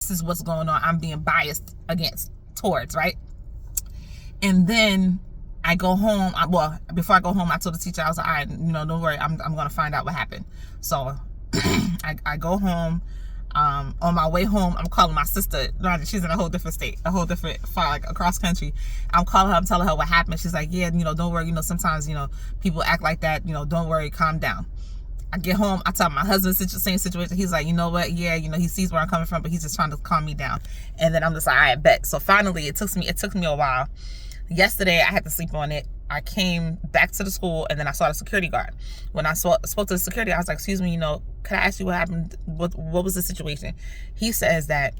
this is what's going on. I'm being biased towards, right? And then I go home. Before I go home, I told the teacher, I was like, all right, don't worry. I'm going to find out what happened. So I go home. On my way home, I'm calling my sister. She's in a whole different state, like across country. I'm calling her. I'm telling her what happened. She's like, yeah, don't worry. Sometimes, people act like that. Don't worry. Calm down. I get home. I tell my husband the same situation. He's like, you know what? Yeah, he sees where I'm coming from, but he's just trying to calm me down. And then I'm just like, all right, bet. So finally, it took me a while. Yesterday, I had to sleep on it. I came back to the school, and then I saw the security guard. When I spoke to the security, I was like, excuse me, could I ask you what happened? What was the situation? He says that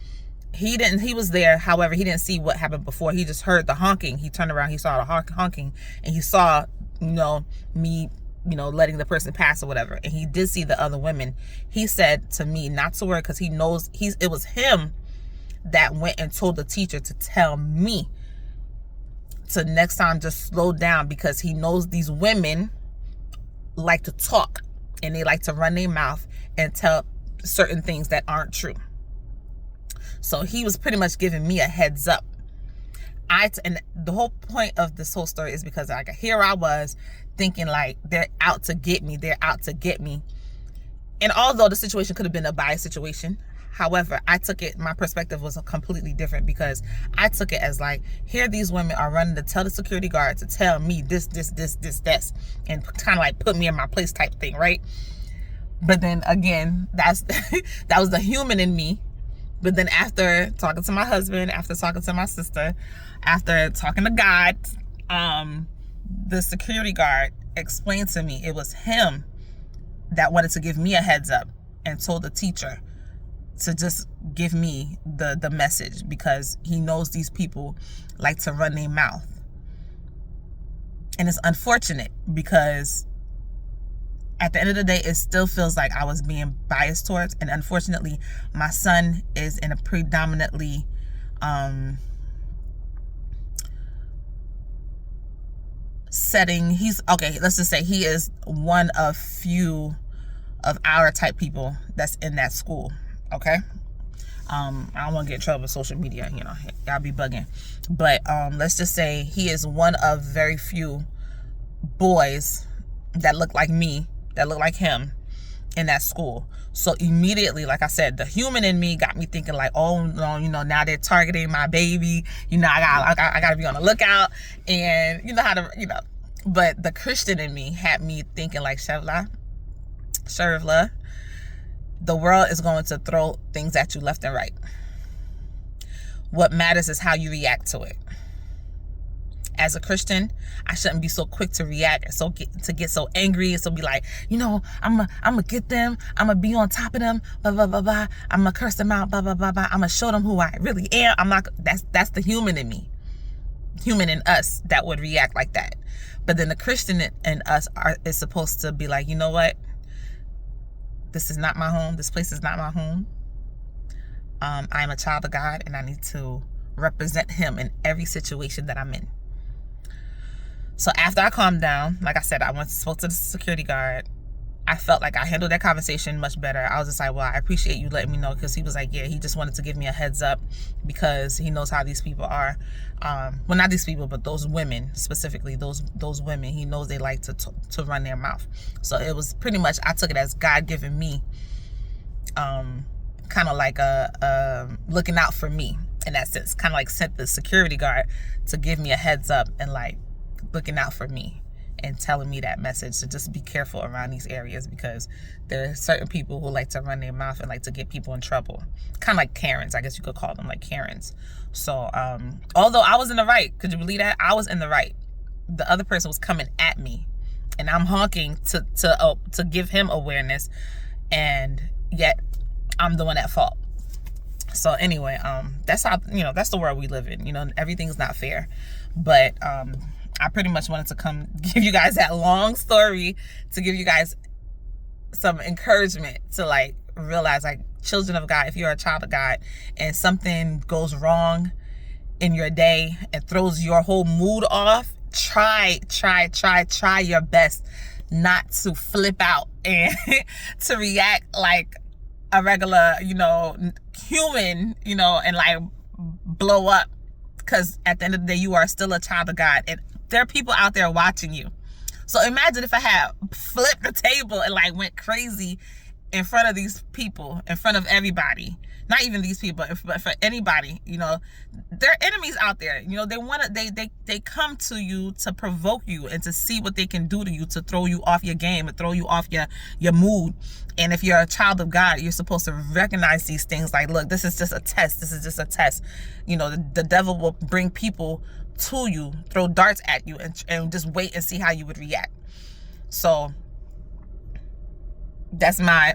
he was there. However, he didn't see what happened before. He just heard the honking. He turned around, he saw the honking, and he saw, me, letting the person pass or whatever. And he did see the other women. He said to me not to worry, because he knows it was him that went and told the teacher to tell me to next time just slow down, because he knows these women like to talk and they like to run their mouth and tell certain things that aren't true. So he was pretty much giving me a heads up. And the whole point of this whole story is because here I was thinking like they're out to get me. And although the situation could have been a biased situation, however, I took it, my perspective was completely different, because I took it as like, here these women are running to tell the security guard to tell me this, and kind of like put me in my place type thing, right? But then again, that was the human in me. But then after talking to my husband, after talking to my sister, after talking to God, the security guard explained to me it was him that wanted to give me a heads up and told the teacher to just give me the message, because he knows these people like to run their mouth. And it's unfortunate, because at the end of the day, it still feels like I was being biased towards. And unfortunately, my son is in a predominantly setting. Let's just say he is one of few of our type people that's in that school. Okay. I don't want to get in trouble with social media, y'all be bugging. But let's just say he is one of very few boys that look like me, that look like him in that school. So immediately, like I said, the human in me got me thinking like, oh no, now they're targeting my baby. I gotta be on the lookout, and but the Christian in me had me thinking like, Shervla, the world is going to throw things at you left and right. What matters is how you react to it. As a Christian, I shouldn't be so quick to react and to get so angry, and so be like, I'm gonna get them, I'm gonna be on top of them, blah blah blah blah. I'm gonna curse them out, blah blah blah blah. I'm gonna show them who I really am. I'm not. That's the human in me, human in us that would react like that. But then the Christian in us is supposed to be like, you know what? This is not my home. This place is not my home. I am a child of God, and I need to represent him in every situation that I'm in. So after I calmed down, like I said, I went and spoke to the security guard. I felt like I handled that conversation much better. I was just like, well, I appreciate you letting me know, because he was like, yeah, he just wanted to give me a heads up, because he knows how these people are. Well, not these people, but those women, specifically those women, he knows they like to run their mouth. So it was pretty much, I took it as God giving me kind of like a looking out for me in that sense, kind of like sent the security guard to give me a heads up and like looking out for me and telling me that message to just be careful around these areas, because there are certain people who like to run their mouth and like to get people in trouble, kind of like Karens, I guess you could call them, like Karens. So although I was in the right, could you believe that? I was in the right. The other person was coming at me, and I'm honking to give him awareness, and yet I'm the one at fault. So anyway, that's how, that's the world we live in. Everything's not fair. But I pretty much wanted to come give you guys that long story to give you guys some encouragement to like realize, like, children of God, if you're a child of God and something goes wrong in your day and throws your whole mood off, try your best not to flip out and to react like a regular, you know, human, you know, and like blow up, because at the end of the day, you are still a child of God, and there are people out there watching you. So imagine if I had flipped the table and like went crazy in front of these people, in front of everybody. Not even these people, but for anybody, you know, there are enemies out there. You know, they come to you to provoke you and to see what they can do to you, to throw you off your game, to throw you off your mood. And if you're a child of God, you're supposed to recognize these things. Like, look, this is just a test. This is just a test. You know, the devil will bring people to you, throw darts at you, and just wait and see how you would react. So that's my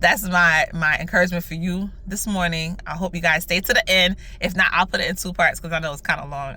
that's my encouragement for you this morning. I hope you guys stay to the end. If not, I'll put it in 2 parts because I know it's kind of long.